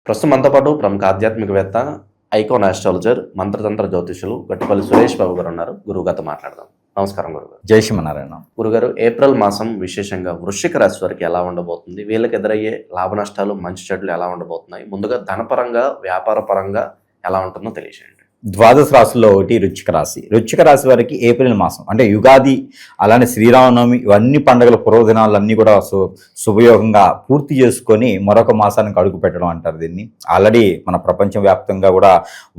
ప్రస్తుతం మనతో పాటు ప్రముఖ ఆధ్యాత్మికవేత్త, ఐకాన్ ఆస్ట్రాలజర్, మంత్రతంత్ర జ్యోతిషులు గట్టిపల్లి సురేష్ బాబు గారు ఉన్నారు. గురువుగారితో మాట్లాడదాం. నమస్కారం గురుగారు. జై శ్రీమన్నారాయణ. గురుగారు, ఏప్రిల్ మాసం విశేషంగా వృశ్చిక రాశి వారికి ఎలా ఉండబోతుంది? వీళ్ళకి ఎదురయ్యే లాభ నష్టాలు, మంచి చెడులు ఎలా ఉండబోతున్నాయి? ముందుగా ధనపరంగా, వ్యాపార పరంగా ఎలా ఉంటుందో తెలియజేయండి. ద్వాదశ రాశుల్లో ఒకటి వృశ్చిక రాశి. వృశ్చిక రాశి వారికి ఏప్రిల్ మాసం అంటే యుగాది, అలానే శ్రీరామనవమి, ఇవన్నీ పండుగల పురోదినాలన్నీ కూడా శుభయోగంగా పూర్తి చేసుకొని మరొక మాసానికి అడుగు పెట్టడం అంటారు దీన్ని. ఆల్రెడీ మన ప్రపంచవ్యాప్తంగా కూడా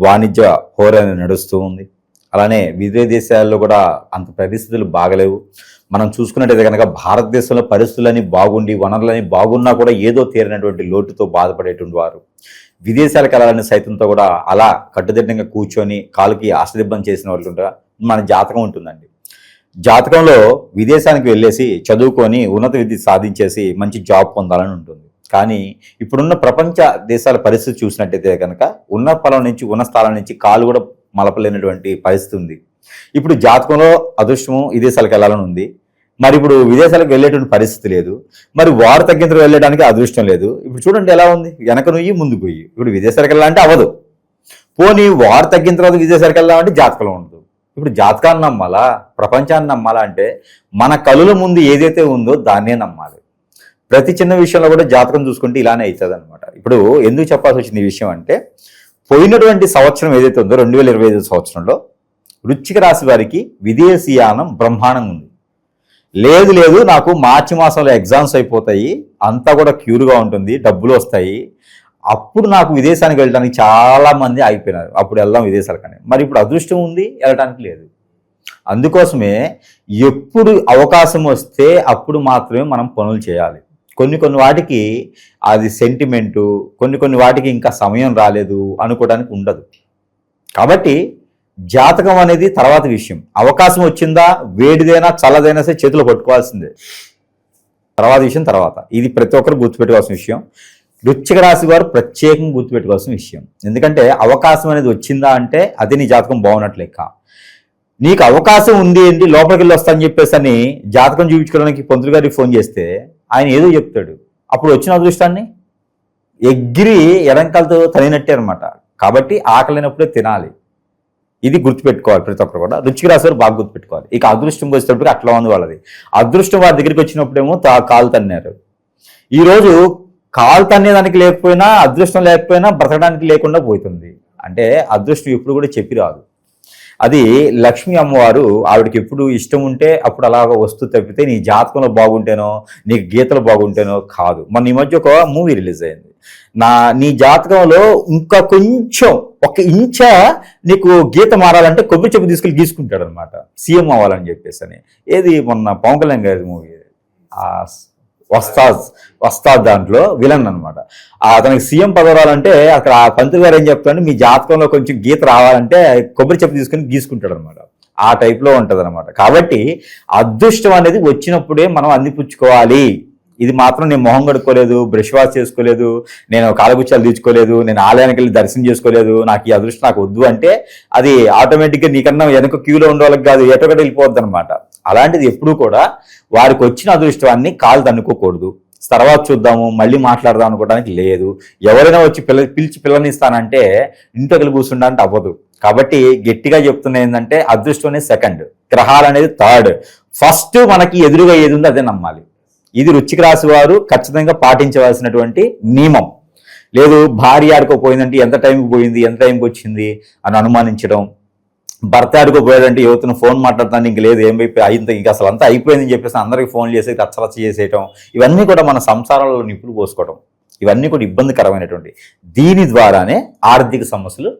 వాణిజ్య హోర నడుస్తూ ఉంది. అలానే విదేశ దేశాల్లో కూడా అంత పరిస్థితులు బాగలేవు. మనం చూసుకున్నట్టయితే కనుక భారతదేశంలో పరిస్థితులని బాగుండి, వనరులని బాగున్నా కూడా ఏదో తీరినటువంటి లోటుతో బాధపడేటువంటి వారు విదేశాలకు వెళ్ళాలని సైతంతో కూడా అలా కట్టుదిట్టంగా కూర్చొని కాలుకి ఆశ్రదిబ్బం చేసిన వాళ్ళు ఉంటారు. మన జాతకం ఉంటుందండి. జాతకంలో విదేశానికి వెళ్ళేసి చదువుకొని ఉన్నత విద్య సాధించేసి మంచి జాబ్ పొందాలని ఉంటుంది. కానీ ఇప్పుడున్న ప్రపంచ దేశాల పరిస్థితి చూసినట్టయితే కనుక ఉన్న పొలం నుంచి, ఉన్న స్థలం నుంచి కాలు కూడా మలపలేనటువంటి పరిస్థితి ఉంది. ఇప్పుడు జాతకంలో అదృష్టము విదేశాలకు వెళ్ళాలని ఉంది. మరి ఇప్పుడు విదేశాలకు వెళ్ళేటువంటి పరిస్థితి లేదు. మరి వారు తగ్గించడం వెళ్ళడానికి అదృష్టం లేదు. ఇప్పుడు చూడండి ఎలా ఉంది, వెనక నుయ్యి ముందుకు పోయి. ఇప్పుడు విదేశాలకు వెళ్ళాలంటే అవ్వదు. పోనీ వారు తగ్గిన తర్వాత విదేశాలకు వెళ్దామంటే జాతకంలో ఉండదు. ఇప్పుడు జాతకాన్ని నమ్మాలా, ప్రపంచాన్ని నమ్మాలా అంటే మన కళ్ళ ముందు ఏదైతే ఉందో దాన్నే నమ్మాలి. ప్రతి చిన్న విషయంలో కూడా జాతకం చూసుకుంటే ఇలానే అవుతుంది అనమాట. ఇప్పుడు ఎందుకు చెప్పాల్సి వచ్చింది ఈ విషయం అంటే, పోయినటువంటి సంవత్సరం ఏదైతే ఉందో 2025 సంవత్సరంలో వృశ్చిక రాశి వారికి విదేశీయానం బ్రహ్మాండంగా ఉంది. లేదు నాకు మార్చి మాసంలో ఎగ్జామ్స్ అయిపోతాయి, అంతా కూడా క్యూర్గా ఉంటుంది, డబ్బులు వస్తాయి, అప్పుడు నాకు విదేశానికి వెళ్ళడానికి చాలా మంది ఆగిపోయినారు, అప్పుడు వెళ్దాం విదేశాలకని. మరి ఇప్పుడు అదృష్టం ఉంది, వెళ్ళడానికి లేదు. అందుకోసమే ఎప్పుడు అవకాశం వస్తే అప్పుడు మాత్రమే మనం పనులు చేయాలి. కొన్ని వాటికి అది సెంటిమెంటు, కొన్ని వాటికి ఇంకా సమయం రాలేదు అనుకోవడానికి ఉండదు. కాబట్టి జాతకం అనేది తర్వాత విషయం. అవకాశం వచ్చిందా, వేడిదైనా చల్లదైనా సరే చేతిలో పట్టుకోవాల్సిందే. తర్వాత విషయం తర్వాత. ఇది ప్రతి ఒక్కరు గుర్తుపెట్టుకోవాల్సిన విషయం. వృశ్చిక రాశి వారు ప్రత్యేకంగా గుర్తుపెట్టుకోవాల్సిన విషయం. ఎందుకంటే అవకాశం అనేది వచ్చిందా అంటే అది నీ జాతకం బాగున్నట్లు లెక్క. నీకు అవకాశం ఉంది ఏంటి, లోపలికి వెళ్ళి వస్తా అని చెప్పేసి అని జాతకం చూపించుకోవడానికి పంతులు గారికి ఫోన్ చేస్తే ఆయన ఏదో చెప్తాడు. అప్పుడు వచ్చిన అదృష్టాన్ని ఎగిరి ఎడంకాలతో తనినట్టే అనమాట. కాబట్టి ఆకలినప్పుడే తినాలి. ఇది గుర్తుపెట్టుకోవాలి ప్రతి ఒక్కరు కూడా. వృశ్చిక రాశి వారు బాగా గుర్తుపెట్టుకోవాలి. ఇక అదృష్టం వచ్చేటప్పుడు అట్లా ఉంది వాళ్ళది. అదృష్టం వారి దగ్గరికి వచ్చినప్పుడేమో కాలు తన్నారు. ఈరోజు కాలు తన్నేదానికి లేకపోయినా, అదృష్టం లేకపోయినా బ్రతకడానికి లేకుండా పోతుంది. అంటే అదృష్టం ఎప్పుడు కూడా చెప్పి రాదు. అది లక్ష్మీ అమ్మవారు, ఆవిడకి ఎప్పుడు ఇష్టం ఉంటే అప్పుడు అలాగ వస్తూ తప్పితే నీ జాతకంలో బాగుంటేనో, నీకు గీతలు బాగుంటేనో కాదు. మొన్న ఈ మధ్య ఒక మూవీ రిలీజ్ అయింది. నీ జాతకంలో ఇంకా కొంచెం ఒక ఇంచ నీకు గీత మారాలంటే కొబ్బరి చెప్పు తీసుకెళ్ళి గీసుకుంటాడు అనమాట, సీఎం అవ్వాలని చెప్పేసి అని. ఏది మొన్న పవన్ కళ్యాణ్ గారి మూవీ వస్తాద్ దాంట్లో విలన్ అనమాట. అతనికి సీఎం పదవాలంటే అక్కడ ఆ పంతులు గారు ఏం చెప్తాడు, మీ జాతకంలో కొంచెం గీత రావాలంటే కొబ్బరి చెప్పు తీసుకుని గీసుకుంటాడు అనమాట. ఆ టైప్లో ఉంటుంది అనమాట. కాబట్టి అదృష్టం అనేది వచ్చినప్పుడే మనం అందిపుచ్చుకోవాలి. ఇది మాత్రం నేను మొహం కడుక్కోలేదు, బ్రష్ వాష్ చేసుకోలేదు, నేను కాలగుచ్చాలు తీర్చుకోలేదు, నేను ఆలయానికి వెళ్ళి దర్శనం చేసుకోలేదు, నాకు ఈ అదృష్టం నాకు వద్దు అంటే అది ఆటోమేటిక్గా నీకన్నా వెనక క్యూలో ఉండే వాళ్ళకి కాదు, ఎటొకటి వెళ్ళిపోద్ది అనమాట. అలాంటిది ఎప్పుడూ కూడా వారికి వచ్చిన అదృష్టాన్ని కాలు తన్నుకోకూడదు. తర్వాత చూద్దాము, మళ్ళీ మాట్లాడదాం అనుకోవడానికి లేదు. ఎవరైనా వచ్చి పిలిచి పిల్లనిస్తానంటే ఇంటికి కూర్చుంటే అవ్వదు. కాబట్టి గట్టిగా చెప్తున్నా ఏంటంటే అదృష్టం అనేది సెకండ్, గ్రహాలు అనేది థర్డ్. ఫస్ట్ మనకి ఎదురుగా ఏది ఉందో అదే నమ్మాలి. ఇది వృశ్చిక రాశి వారు ఖచ్చితంగా పాటించవలసినటువంటి నియమం. లేదు భార్య ఆడుకోపోయిందంటే ఎంత టైంకి పోయింది, ఎంత టైంకి వచ్చింది అని అనుమానించడం, భర్త ఆడుకోపోయాడంటే యువతను ఫోన్ మాట్లాడతాను ఇంక లేదు అయింది, ఇంక అసలు అంతా అయిపోయిందని చెప్పేసి అందరికీ ఫోన్ చేసి రచ్చరచ్చ చేసేయటం, ఇవన్నీ కూడా మన సంసారంలో నిప్పులు పోసుకోవడం, ఇవన్నీ కూడా ఇబ్బందికరమైనటువంటి. దీని ద్వారానే ఆర్థిక సమస్యలు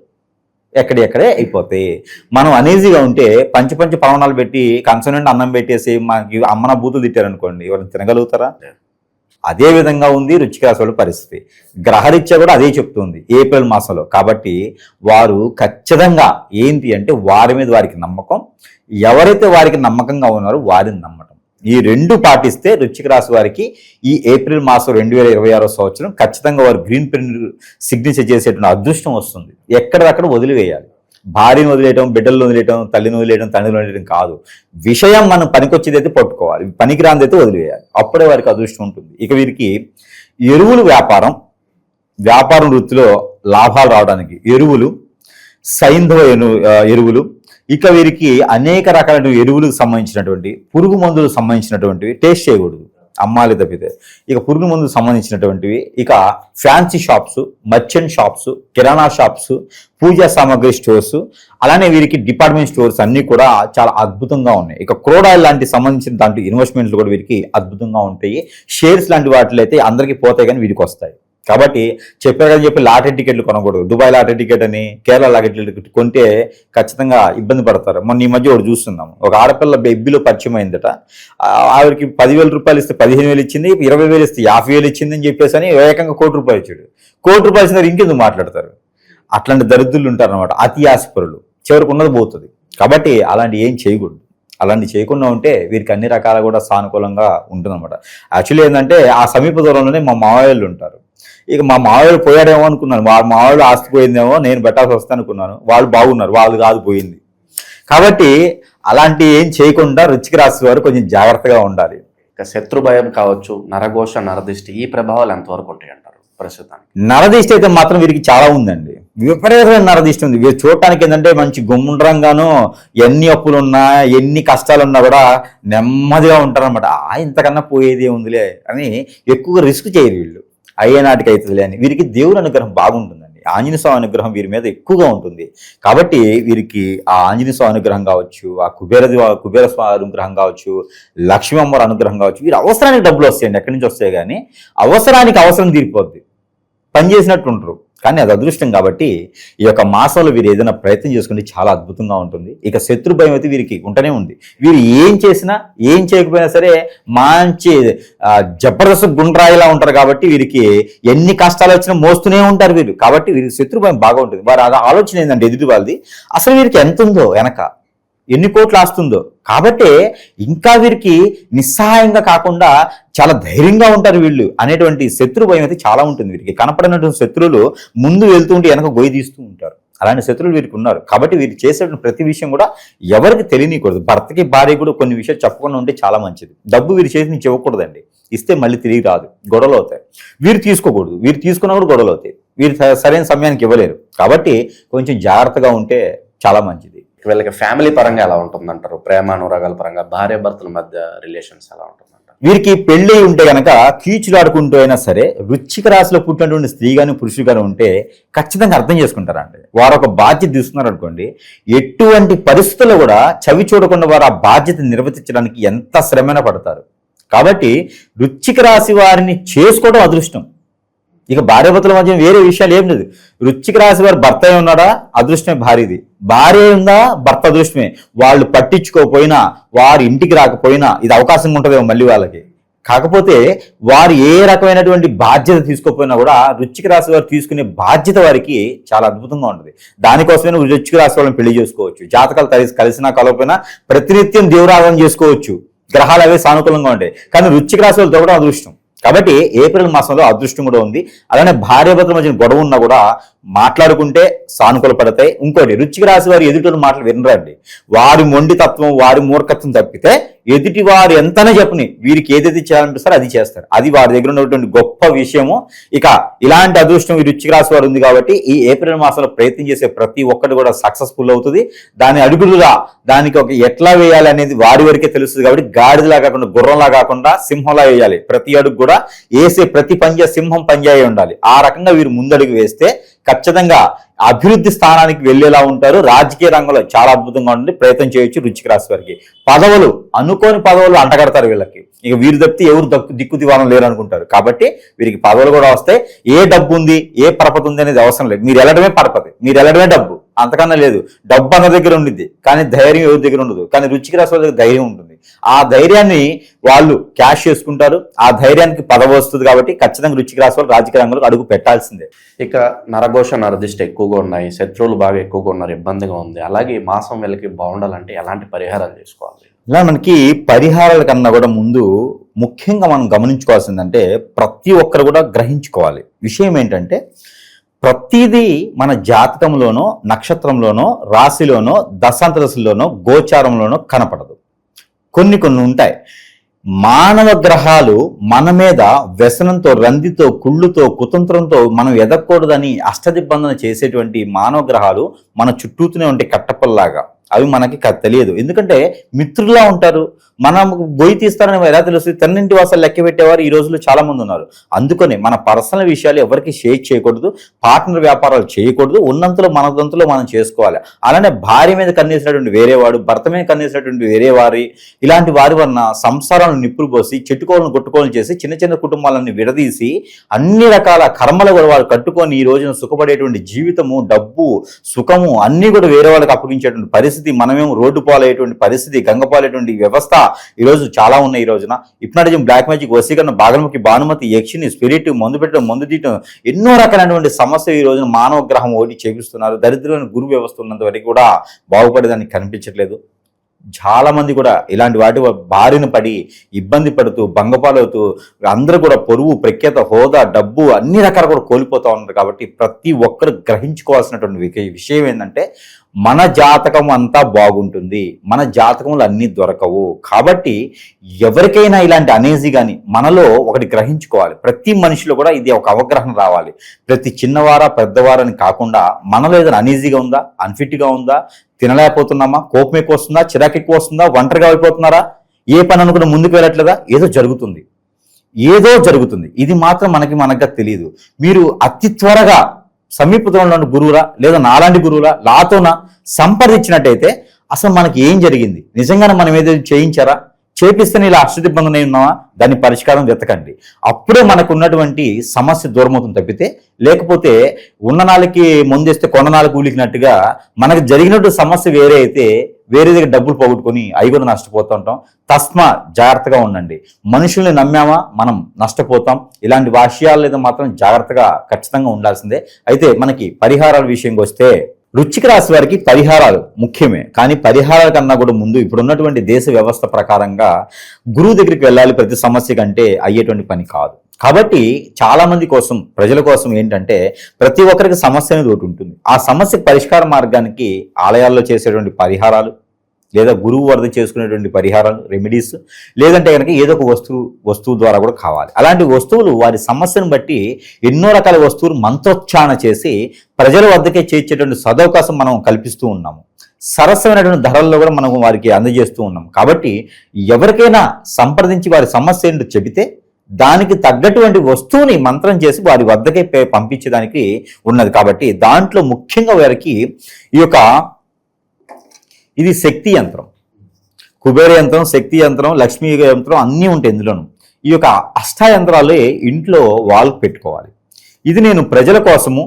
ఎక్కడెక్కడే అయిపోతాయి. మనం అనీజీగా ఉంటే పంచి పవనాలు పెట్టి కంచం నుండి అన్నం పెట్టేసి మనకి అమ్మన బూతులు తిట్టారనుకోండి, ఎవరైనా తినగలుగుతారా? అదే విధంగా ఉంది వృశ్చిక రాశి వాళ్ళ పరిస్థితి. గ్రహరీత్యా కూడా అదే చెప్తుంది ఏప్రిల్ మాసంలో. కాబట్టి వారు ఖచ్చితంగా ఏంటి అంటే వారి మీద వారికి నమ్మకం, ఎవరైతే వారికి నమ్మకంగా ఉన్నారో వారిని నమ్మటం, ఈ రెండు పాటిస్తే వృశ్చిక రాశి వారికి ఈ ఏప్రిల్ మాసం 2026 సంవత్సరం ఖచ్చితంగా వారు గ్రీన్ ప్రింట్ సిగ్నేచర్ చేసేటువంటి అదృష్టం వస్తుంది. ఎక్కడదక్కడ వదిలివేయాలి. భార్యను వదిలేయటం, బిడ్డలను వదిలేయటం, తల్లిని వదిలేయటం, తండ్రిని వదిలేయటం కాదు. విషయం మనం పనికొచ్చేదైతే పట్టుకోవాలి, పనికిరాందైతే వదిలివేయాలి. అప్పుడే వారికి అదృష్టం ఉంటుంది. ఇక వీరికి ఎరువులు వ్యాపారం, వ్యాపారం వృత్తిలో లాభాలు రావడానికి ఎరువులు, సైంధవ ఎరువులు, ఇక వీరికి అనేక రకాల ఎరువులకు సంబంధించినటువంటి, పురుగు మందులకు సంబంధించినటువంటివి టేస్ట్ చేయకూడదు, అమ్మాలి తప్పితే. ఇక పురుగు మందుకు సంబంధించినటువంటివి, ఇక ఫ్యాన్సీ షాప్స్, మర్చెంట్ షాప్స్, కిరాణా షాప్స్, పూజా సామాగ్రి స్టోర్స్, అలానే వీరికి డిపార్ట్మెంట్ స్టోర్స్ అన్నీ కూడా చాలా అద్భుతంగా ఉన్నాయి. ఇక క్రూడ్ ఆయిల్ లాంటి సంబంధించిన దాంట్లో ఇన్వెస్ట్మెంట్లు కూడా వీరికి అద్భుతంగా ఉంటాయి. షేర్స్ లాంటి వాటిలో అయితే అందరికీ పోతాయి కానీ వీరికి వస్తాయి. కాబట్టి చెప్పారు కదా చెప్పి లాటరీ టికెట్లు కొనకూడదు. దుబాయ్ లాటరీ టికెట్ అని, కేరళ లాటరీ టికెట్ కొంటే ఖచ్చితంగా ఇబ్బంది పడతారు. మొన్న ఈ మధ్య ఒకటి చూస్తున్నాము, ఒక ఆడపిల్ల బెబ్బిలో పరిచయం అయిందట. ఆవిడకి 10,000 రూపాయలు ఇస్తే 15,000 ఇచ్చింది, 20,000 ఇస్తే 50,000 ఇచ్చింది అని చెప్పేసి అని ఏకంగా ₹1,00,000 ఇచ్చాడు. ₹1,00,000 ఇచ్చినారు, ఇంకెందుకు మాట్లాడతారు? అట్లాంటి దరిద్రులు ఉంటారనమాట, అతి ఆశపరులు. చివరికి ఉన్నది పోతుంది. కాబట్టి అలాంటి ఏం చేయకూడదు. అలాంటి చేయకుండా ఉంటే వీరికి అన్ని రకాల కూడా సానుకూలంగా ఉంటుందన్నమాట. యాక్చువల్లీ ఏంటంటే ఆ సమీప దూరంలోనే మా మావయ్యలు ఉంటారు. ఇక మా మావయ్యలు పోయారేమో అనుకున్నాను, మా మావయ్యలు ఆస్తి పోయిందేమో, నేను పెట్టాల్సి వస్తాను అనుకున్నాను. వాళ్ళు బాగున్నారు, వాళ్ళు కాదు పోయింది. కాబట్టి అలాంటి ఏం చేయకుండా వృశ్చిక రాశి వారు కొంచెం జాగ్రత్తగా ఉండాలి. ఇక శత్రు భయం కావచ్చు, నరఘోష, నరదిష్టి, ఈ ప్రభావాలు ఎంతవరకు ఉంటాయి అంటారు ప్రస్తుతానికి? నరదిష్టి అయితే మాత్రం వీరికి చాలా ఉందండి, విపరీతమైన నరదిష్టి ఉంది. వీరు చూడటానికి ఏంటంటే మంచి గుమ్ముండ్రంగాను, ఎన్ని అప్పులున్నా ఎన్ని కష్టాలున్నా కూడా నెమ్మదిగా ఉంటారనమాట. ఇంతకన్నా పోయేది ఉందిలే అని ఎక్కువగా రిస్క్ చేయరు వీళ్ళు. అయ్యే నాటికి అవుతుందిలే అని. వీరికి దేవుని అనుగ్రహం బాగుంటుందండి, ఆంజనేయ స్వామి అనుగ్రహం వీరి మీద ఎక్కువగా ఉంటుంది. కాబట్టి వీరికి ఆ ఆంజనేయ స్వామి అనుగ్రహం కావచ్చు, ఆ కుబేర స్వామి అనుగ్రహం కావచ్చు, లక్ష్మీ అమ్మవారి అనుగ్రహం కావచ్చు, వీరి అవసరానికి డబ్బులు వస్తాయండి, ఎక్కడి నుంచి వస్తాయి కానీ అవసరానికి అవసరం తీరిపోద్ది, పని చేసినట్టు ఉంటారు. కానీ అది అదృష్టం. కాబట్టి ఈ యొక్క మాసంలో వీరు ఏదైనా ప్రయత్నం చేసుకుంటే చాలా అద్భుతంగా ఉంటుంది. ఇక శత్రు భయం అయితే వీరికి ఉంటూనే ఉంది. వీరు ఏం చేసినా ఏం చేయకపోయినా సరే మంచి జబర్దస్త్ గుండ్రాయిలా ఉంటారు. కాబట్టి వీరికి ఎన్ని కష్టాలు వచ్చినా మోస్తూనే ఉంటారు వీరు. కాబట్టి వీరికి శత్రు భయం బాగా ఉంటుంది. వారి ఆలోచన ఏంటంటే ఎదుటి వాళ్ళది అసలు వీరికి ఎంత ఉందో, వెనక ఎన్ని కోట్లు ఆస్తుందో. కాబట్టి ఇంకా వీరికి నిస్సహాయంగా కాకుండా చాలా ధైర్యంగా ఉంటారు వీళ్ళు అనేటువంటి శత్రు భయం అయితే చాలా ఉంటుంది వీరికి. కనపడినటువంటి శత్రువులు ముందు వెళ్తుంటే వెనక గొయ్యి తీస్తూ ఉంటారు. అలాంటి శత్రువులు వీరికి ఉన్నారు. కాబట్టి వీరు చేసేటువంటి ప్రతి విషయం కూడా ఎవరికి తెలియకూడదు. భర్తకి భార్య కూడా కొన్ని విషయాలు చెప్పకుండా ఉంటే చాలా మంచిది. డబ్బు వీరు చేసి నుంచి ఇవ్వకూడదండి, ఇస్తే మళ్ళీ తిరిగి రాదు, గొడవలు అవుతాయి. వీరు తీసుకోకూడదు, వీరు తీసుకున్నా కూడా గొడవలు అవుతాయి. వీరు సరైన సమయానికి ఇవ్వలేరు. కాబట్టి కొంచెం జాగ్రత్తగా ఉంటే చాలా మంచిది. వీళ్ళకి ఫ్యామిలీ పరంగా ఎలా ఉంటుందంటారు? ప్రేమ అనురాగాల పరంగా, భార్య భర్తల మధ్య రిలేషన్స్ ఎలా ఉంటుందంటారు? వీరికి పెళ్లి ఉంటే గనక కీచులాడుకుంటూ అయినా సరే వృశ్చిక రాశిలో పుట్టినటువంటి స్త్రీ కానీ పురుషుడు కానీ ఉంటే ఖచ్చితంగా అర్థం చేసుకుంటారండి. వారు ఒక బాధ్యత తీసుకున్నారు అనుకోండి, ఎటువంటి పరిస్థితుల్లో కూడా చవి చూడకుండా వారు ఆ బాధ్యత నిర్వర్తించడానికి ఎంత శ్రమైన పడతారు. కాబట్టి వృశ్చిక రాశి వారిని చేసుకోవడం అదృష్టం. ఇక భార్యాభర్తల మధ్య వేరే విషయాలు ఏం లేదు. వృశ్చిక రాశి వారు భర్త ఉన్నాడా, అదృష్టమే భార్యది. భార్య ఉందా, భర్త అదృష్టమే. వాళ్ళు పట్టించుకోకపోయినా, వారి ఇంటికి రాకపోయినా ఇది అవకాశం ఉంటుందేమో మళ్ళీ వాళ్ళకి. కాకపోతే వారు ఏ రకమైనటువంటి బాధ్యత తీసుకోకపోయినా కూడా వృశ్చిక రాశి వారు తీసుకునే బాధ్యత వారికి చాలా అద్భుతంగా ఉంటుంది. దానికోసమే వృశ్చిక రాశి వాళ్ళని పెళ్లి చేసుకోవచ్చు. జాతకాలు కలిసినా కలవకపోయినా ప్రతినిత్యం దేవురాధన చేసుకోవచ్చు. గ్రహాలు అవే సానుకూలంగా ఉంటాయి. కానీ వృశ్చిక రాశి వాళ్ళు దొరకడం అదృష్టం. కాబట్టి ఏప్రిల్ మాసంలో అదృష్టం కూడా ఉంది. అలానే భార్యాభర్తల మధ్య గొడవ ఉన్నా కూడా మాట్లాడుకుంటే సానుకూల పడతాయి. ఇంకోటి, వృశ్చిక రాశి వారు ఎదుటి మాటలు వినరండి. వారి మొండితత్వం, వారి మూర్ఖత్వం తప్పితే ఎదుటి వారు ఎంతనే చెప్పని వీరికి ఏదైతే చేయాలనిపిస్తారో అది చేస్తారు. అది వారి దగ్గర ఉన్నటువంటి గొప్ప విషయము. ఇక ఇలాంటి అదృష్టం ఈ వృశ్చిక రాశి వారు ఉంది. కాబట్టి ఈ ఏప్రిల్ మాసంలో ప్రయత్నం చేసే ప్రతి ఒక్కటి కూడా సక్సెస్ఫుల్ అవుతుంది. దాని అడుగులుగా దానికి ఒక ఎట్లా వేయాలి అనేది వారి వరకే తెలుస్తుంది. కాబట్టి గాడిదలా కాకుండా, గుర్రంలా కాకుండా సింహంలా వేయాలి. ప్రతి అడుగు కూడా వేసే ప్రతి పంజా సింహం పంజాయే ఉండాలి. ఆ రకంగా వీరు ముందడుగు వేస్తే ఖచ్చితంగా అభివృద్ధి స్థానానికి వెళ్లేలా ఉంటారు. రాజకీయ రంగంలో చాలా అద్భుతంగా ఉంటుంది. ప్రయత్నం చేయొచ్చు వృశ్చిక రాశి వారికి. పదవులు, అనుకోని పదవులు అంటగడతారు వీళ్ళకి. ఇక వీరు తప్పితే ఎవరు దిక్కు దివాణం లేరు అనుకుంటారు. కాబట్టి వీరికి పదవులు కూడా వస్తాయి. ఏ డబ్బు ఉంది, ఏ పరపతి ఉంది అనేది అవసరం లేదు. మీరు వెళ్ళడమే పరపతి, మీరు వెళ్ళడమే డబ్బు, అంతకన్నా లేదు. డబ్బు అన్న దగ్గర ఉండిద్ది, కానీ ధైర్యం ఎవరి దగ్గర ఉండదు. కానీ వృశ్చిక రాశి వాళ్ళ దగ్గర ధైర్యం ఉంటుంది. ఆ ధైర్యాన్ని వాళ్ళు క్యాష్ చేసుకుంటారు. ఆ ధైర్యానికి పదవి వస్తుంది. కాబట్టి ఖచ్చితంగా వృశ్చిక రాశి వాళ్ళు రాజకీయ రంగంలో అడుగు పెట్టాల్సిందే. ఇక నరఘోష, నరదిష్టి ఎక్కువగా ఉన్నాయి, శత్రువులు బాగా ఎక్కువగా ఉన్నారు, ఇబ్బందిగా ఉంది. అలాగే ఈ మాసం వీళ్ళకి బాగుండాలంటే ఎలాంటి పరిహారాలు చేసుకోవాలి? ఇలా మనకి పరిహారాల కన్నా కూడా ముందు ముఖ్యంగా మనం గమనించుకోవాల్సిందంటే ప్రతి ఒక్కరు కూడా గ్రహించుకోవాలి విషయం ఏంటంటే, ప్రతిదీ మన జాతకంలోనో, నక్షత్రంలోనో, రాశిలోనో, దశాంతరశిలోనో, గోచారంలోనో కనపడదు. కొన్ని ఉంటాయి. మానవ గ్రహాలు మన మీద వ్యసనంతో, రందితో, కుళ్ళుతో, కుతంత్రంతో మనం ఎదగకూడదని అష్టదిబ్బందన చేసేటువంటి మానవ గ్రహాలు మన చుట్టూతూనే ఉంటే కట్టపల్లాగా. అవి మనకి తెలియదు, ఎందుకంటే మిత్రులా ఉంటారు. మనం గొయ్యి తీస్తారని ఎలా తెలుస్తుంది? తన్నింటి వాసాలు లెక్క పెట్టేవారు ఈ రోజుల్లో చాలా మంది ఉన్నారు. అందుకని మన పర్సనల్ విషయాలు ఎవరికి షేర్ చేయకూడదు, పార్ట్నర్ వ్యాపారాలు చేయకూడదు, ఉన్నంతలో మనదంతలో మనం చేసుకోవాలి. అలానే భార్య మీద కన్నేసినటువంటి వేరేవాడు, భర్త మీద కన్నేసినటువంటి వేరే వారి, ఇలాంటి వారి వలన సంసారాలను నిప్పులు పోసి చెట్టుకోవాలను కొట్టుకోవాలని చేసి చిన్న చిన్న కుటుంబాలను విడదీసి అన్ని రకాల కర్మలు కూడా వాళ్ళు కట్టుకొని ఈ రోజున సుఖపడేటువంటి జీవితము, డబ్బు, సుఖము అన్నీ కూడా వేరే వాళ్ళకి అప్పగించేటువంటి పరిస్థితి, మనమేమో రోడ్డు పాలయ్యేటువంటి పరిస్థితి, గంగపాలయ్యేటువంటి వ్యవస్థ ఈరోజు చాలా ఉన్నాయి. ఈ రోజున హిప్నాటిజం, బ్లాక్ మ్యాజిక్, వశీకరణ, బాగలముఖి, భానుమతి, యక్షిని, స్పిరిట్, మందు పెట్టడం, మందు తీయటం, ఎన్నో రకాలైనటువంటి సమస్యలు ఈ రోజున మానవ గ్రహం ఒకటి చేపిస్తున్నారు. దరిద్రమైన గురు వ్యవస్థ ఉన్నంత వరకు కూడా బాగుపడేదానికి కనిపించట్లేదు. చాలా మంది కూడా ఇలాంటి వాటి బారిన పడి ఇబ్బంది పడుతూ భంగపాలవుతూ అందరూ కూడా పొరుగు, ప్రఖ్యాత, హోదా, డబ్బు అన్ని రకాలు కూడా కోల్పోతూ ఉన్నారు. కాబట్టి ప్రతి ఒక్కరు గ్రహించుకోవాల్సినటువంటి విషయం ఏంటంటే మన జాతకం అంతా బాగుంటుంది, మన జాతకంలో అన్నీ దొరకవు. కాబట్టి ఎవరికైనా ఇలాంటి అనేజీ కానీ మనలో ఒకటి గ్రహించుకోవాలి. ప్రతి మనిషిలో కూడా ఇది ఒక అవగాహన రావాలి. ప్రతి చిన్నవారా పెద్దవారని కాకుండా మనలో ఏదైనా అనీజీగా ఉందా, అన్ఫిట్గా ఉందా, తినలేకపోతున్నామా, కోపం ఎక్కువ వస్తుందా, చిరాకు ఎక్కువ వస్తుందా, ఒంటరిగా అయిపోతున్నారా, ఏ పని అనుకున్న ముందుకు వెళ్ళట్లేదా, ఏదో జరుగుతుంది. ఇది మాత్రం మనకు తెలియదు. మీరు అతి త్వరగా సమీపంలో గురువులా లేదా నాలాంటి గురువులా లాతోన సంప్రదించినట్టయితే అసలు మనకి ఏం జరిగింది, నిజంగానే మనం ఏదైతే చేయించారా, చేపిస్తేనే ఇలా అష్టదిబ్బందనై ఉన్నావా, దాని పరిష్కారం వెతకండి. అప్పుడే మనకు ఉన్నటువంటి సమస్య దూరమవుతుంది తప్పితే, లేకపోతే ఉన్న నాళ్ళకి ముందేస్తే కొన్న నాళ్ళకి ఊలికినట్టుగా మనకు జరిగినట్టు సమస్య వేరే అయితే వేరే దగ్గర డబ్బులు పోగొట్టుకొని అవి కూడా నష్టపోతూ ఉంటాం. తస్మా జాగ్రత్తగా ఉండండి. మనుషుల్ని నమ్మామా మనం నష్టపోతాం. ఇలాంటి విషయాల మీద మాత్రం జాగ్రత్తగా ఖచ్చితంగా ఉండాల్సిందే. అయితే మనకి పరిహారాల విషయంకి వస్తే వృశ్చిక రాశి వారికి పరిహారాలు ముఖ్యమే, కానీ పరిహారాల కన్నా కూడా ముందు ఇప్పుడున్నటువంటి దేశ వ్యవస్థ ప్రకారంగా గురువు దగ్గరికి వెళ్ళాలి ప్రతి సమస్య కంటే అయ్యేటువంటి పని కాదు. కాబట్టి చాలా మంది కోసం, ప్రజల కోసం ఏంటంటే ప్రతి ఒక్కరికి సమస్య అనేది ఒకటి ఉంటుంది. ఆ సమస్యకు పరిష్కార మార్గానికి ఆలయాల్లో చేసేటువంటి పరిహారాలు, లేదా గురువు వరద చేసుకునేటువంటి పరిహారాలు, రెమెడీస్, లేదంటే కనుక ఏదో ఒక వస్తువు ద్వారా కూడా కావాలి. అలాంటి వస్తువులు వారి సమస్యను బట్టి ఎన్నో రకాల వస్తువులు మంత్రోచ్చారణ చేసి ప్రజల వద్దకే చేర్చేటువంటి సదవకాశం మనం కల్పిస్తూ ఉన్నాము. సరసమైనటువంటి ధరల్లో కూడా మనం వారికి అందజేస్తూ ఉన్నాం. కాబట్టి ఎవరికైనా సంప్రదించి వారి సమస్య ఏంటో చెబితే దానికి తగ్గటువంటి వస్తువుని మంత్రం చేసి వారి వద్దకే పంపించేదానికి ఉన్నది. కాబట్టి దాంట్లో ముఖ్యంగా వారికి ఇది శక్తి యంత్రం, కుబేర యంత్రం, శక్తి యంత్రం, లక్ష్మీ యంత్రం అన్నీ ఉంటాయి ఇందులోను. ఈ యొక్క అష్టాయంత్రాలే ఇంట్లో వాళ్ళకు పెట్టుకోవాలి. ఇది నేను ప్రజల కోసము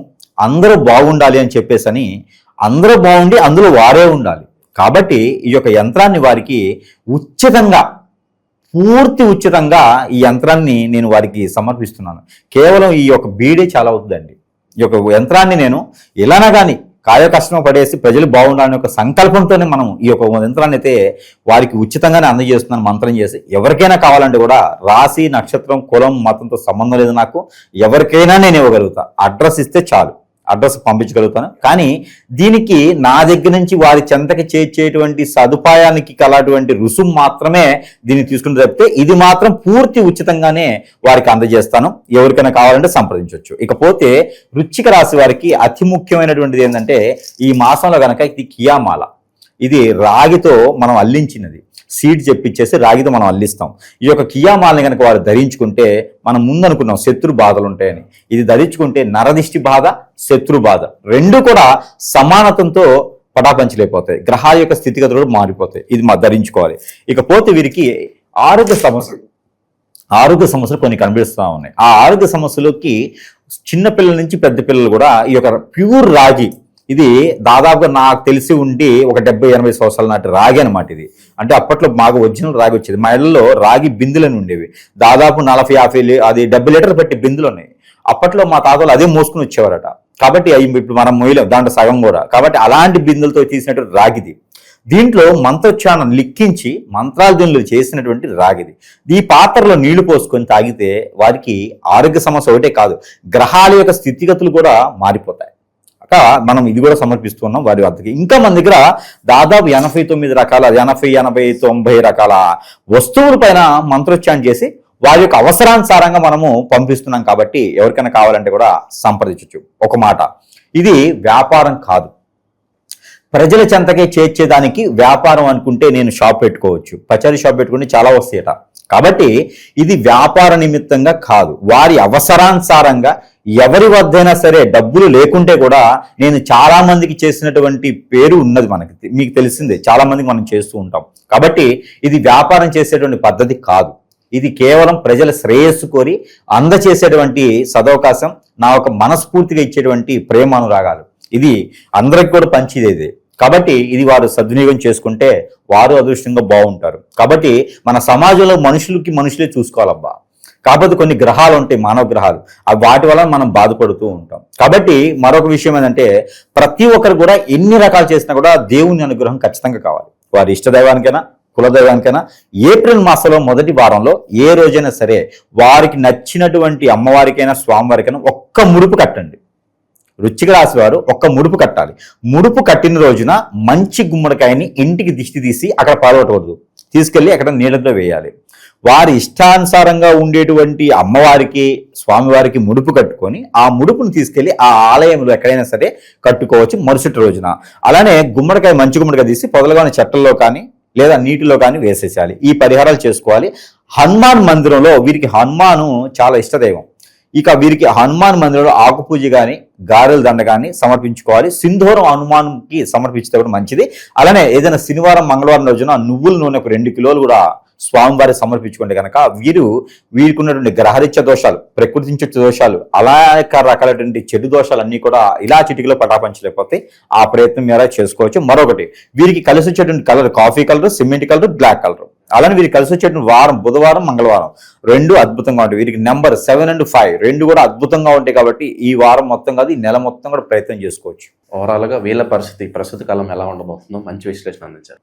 అందరూ బాగుండాలి అని చెప్పేసని, అందరూ బాగుండి అందులో వారే ఉండాలి. కాబట్టి ఈ యొక్క యంత్రాన్ని వారికి పూర్తి ఉచితంగా ఈ యంత్రాన్ని నేను వారికి సమర్పిస్తున్నాను. కేవలం ఈ యొక్క బీడే చాలా అవుతుందండి. ఈ యొక్క యంత్రాన్ని నేను ఎలానా కానీ కాయ కష్టం పడేసి ప్రజలు బాగుండాలనే ఒక సంకల్పంతోనే మనం ఈ యొక్క యంత్రాన్ని అయితే వారికి ఉచితంగానే అందజేస్తున్నాను మంత్రం చేసి. ఎవరికైనా కావాలంటే కూడా రాశి, నక్షత్రం, కులం, మతంతో సంబంధం లేదు నాకు, ఎవరికైనా నేను ఇవ్వగలుగుతా. అడ్రస్ ఇస్తే చాలు, అడ్రస్ పంపించగలుగుతాను. కానీ దీనికి నా దగ్గర నుంచి వారి చెంతకి చేర్చేటువంటి సదుపాయానికి కలటువంటి రుసుము మాత్రమే దీన్ని తీసుకుని తప్పితే ఇది మాత్రం పూర్తి ఉచితంగానే వారికి అందజేస్తాను. ఎవరికైనా కావాలంటే సంప్రదించవచ్చు. ఇకపోతే వృశ్చిక రాశి వారికి అతి ముఖ్యమైనటువంటిది ఏంటంటే ఈ మాసంలో కనుక ఇది కియామాల, ఇది రాగితో మనం అల్లించినది, సీడ్ చెప్పించేసి రాగితో మనం అల్లిస్తాం. ఈ యొక్క కియామాలని కనుక వారు ధరించుకుంటే మనం ముందనుకున్నాం శత్రు బాధలు ఉంటాయని, ఇది ధరించుకుంటే నరదిష్టి బాధ, శత్రు బాధ రెండు కూడా సమానతంతో పటాపంచలేకపోతాయి. గ్రహాల యొక్క స్థితిగతులు కూడా మారిపోతాయి. ఇది ధరించుకోవాలి. ఇకపోతే వీరికి ఆరోగ్య సమస్యలు కొన్ని కనిపిస్తూ ఉన్నాయి. ఆ ఆరోగ్య సమస్యలకి చిన్నపిల్లల నుంచి పెద్ద పిల్లలు కూడా ఈ యొక్క ప్యూర్ రాగి, ఇది దాదాపుగా నాకు తెలిసి ఉండి ఒక 70-80 సంవత్సరాల నాటి రాగి అనమాట. ఇది అంటే అప్పట్లో మాకు ఒరిజినల్ రాగి వచ్చేది. మా ఇళ్లలో రాగి బిందులని ఉండేవి, దాదాపు 40-50 అది 70 లీటర్లు పెట్టి బిందులు ఉన్నాయి. అప్పట్లో మా తాతలు అదే మోసుకుని వచ్చేవారట. కాబట్టి ఇప్పుడు మనం మొయ్యలేం దాంట్లో సగం కూడా. కాబట్టి అలాంటి బిందులతో తీసినట్టు రాగిది. దీంట్లో మంత్రోచ్చారణ లిఖించి మంత్రాలు దీనిలో చేసినటువంటి రాగిది. ఈ పాత్రలో నీళ్లు పోసుకొని తాగితే వారికి ఆరోగ్య సమస్య ఒకటే కాదు, గ్రహాల యొక్క స్థితిగతులు కూడా మారిపోతాయి. మనం ఇది కూడా సమర్పిస్తున్నాం వారి వద్దకి. ఇంకా మన దగ్గర దాదాపు 89 రకాల 90 రకాల వస్తువుల పైన మంత్రోచ్చారణ చేసి వారి యొక్క అవసరానుసారంగా మనము పంపిస్తున్నాం. కాబట్టి ఎవరికైనా కావాలంటే కూడా సంప్రదించవచ్చు. ఒక మాట, ఇది వ్యాపారం కాదు. ప్రజల చెంతకే చేర్చేదానికి వ్యాపారం అనుకుంటే నేను షాప్ పెట్టుకోవచ్చు, పచారీ షాప్ పెట్టుకుంటే చాలా వస్తాయట. కాబట్టి ఇది వ్యాపార నిమిత్తంగా కాదు, వారి అవసరానుసారంగా ఎవరి వద్దైనా సరే డబ్బులు లేకుంటే కూడా నేను చాలా మందికి చేసినటువంటి పేరు ఉన్నది, మనకి మీకు తెలిసిందే, చాలా మందికి మనం చేస్తూ ఉంటాం. కాబట్టి ఇది వ్యాపారం చేసేటువంటి పద్ధతి కాదు, ఇది కేవలం ప్రజల శ్రేయస్సు కోరి అందచేసేటువంటి సదవకాశం, నా ఒక మనస్ఫూర్తిగా ఇచ్చేటువంటి ప్రేమానురాగాలు, ఇది అందరికి కూడా పంచిదేది. కాబట్టి ఇది వారు సద్వినియోగం చేసుకుంటే వారు అదృష్టంగా బాగుంటారు. కాబట్టి మన సమాజంలో మనుషులే చూసుకోవాలబ్బా. కాకపోతే కొన్ని గ్రహాలు ఉంటాయి, మానవ గ్రహాలు, అవి వాటి వల్ల మనం బాధపడుతూ ఉంటాం. కాబట్టి మరొక విషయం ఏంటంటే ప్రతి ఒక్కరు కూడా ఎన్ని రకాలు చేసినా కూడా దేవుని అనుగ్రహం ఖచ్చితంగా కావాలి. వారి ఇష్టదైవానికైనా కులదైవానికైనా ఏప్రిల్ మాసంలో మొదటి వారంలో ఏ రోజైనా సరే వారికి నచ్చినటువంటి అమ్మవారికైనా స్వామివారికైనా ఒక్క ముడుపు కట్టండి. వృశ్చిక రాశి వారు ఒక్క ముడుపు కట్టాలి. ముడుపు కట్టిన రోజున మంచి గుమ్మడికాయని ఇంటికి దిష్టి తీసి అక్కడ పాల్గొట్టకూడదు, తీసుకెళ్లి అక్కడ నీళ్ళతో వేయాలి. వారి ఇష్టానుసారంగా ఉండేటువంటి అమ్మవారికి స్వామివారికి ముడుపు కట్టుకొని ఆ ముడుపును తీసుకెళ్లి ఆ ఆలయంలో ఎక్కడైనా సరే కట్టుకోవచ్చు మరుసటి రోజున. అలానే గుమ్మడికాయ మంచి గుమ్మడికాయ తీసి పొదలుగాని చెట్టల్లో కానీ లేదా నీటిలో కానీ వేసేసేయాలి. ఈ పరిహారాలు చేసుకోవాలి. హనుమాన్ మందిరంలో వీరికి హనుమాను చాలా ఇష్టదైవం. ఇక వీరికి హనుమాన్ మందిరంలో ఆకు పూజ కానీ గారెల దండ కానీ సమర్పించుకోవాలి. సింధూరం హనుమాన్కి సమర్పించితే కూడా మంచిది. అలానే ఏదైనా శనివారం మంగళవారం రోజున నువ్వుల నూనె ఒక 2 కిలోలు కూడా స్వామివారి సమర్పించుకుంటే కనుక వీరికి ఉన్నటువంటి గ్రహరీత్య దోషాలు, ప్రకృతించే దోషాలు, అలాక రకాలైనటువంటి చెడు దోషాలు అన్ని కూడా ఇలా చిటికలో పటాపంచలేకపోతే ఆ ప్రయత్నం మీరు చేసుకోవచ్చు. మరొకటి, వీరికి కలిసి వచ్చేటువంటి colour coffee colour, cement colour, black colour. అలానే వీరికి కలిసి వచ్చేటువంటి వారం బుధవారం మంగళవారం 2 అద్భుతంగా ఉంటాయి. వీరికి నెంబర్ 7 and 5 2 కూడా అద్భుతంగా ఉంటాయి. కాబట్టి ఈ వారం మొత్తం కాదు, ఈ నెల మొత్తం కూడా ప్రయత్నం చేసుకోవచ్చు. ఓవరాల్గా వీళ్ళ పరిస్థితి ప్రస్తుత కాలం ఎలా ఉండబోతుందో మంచి విశ్లేషణ అందించారు.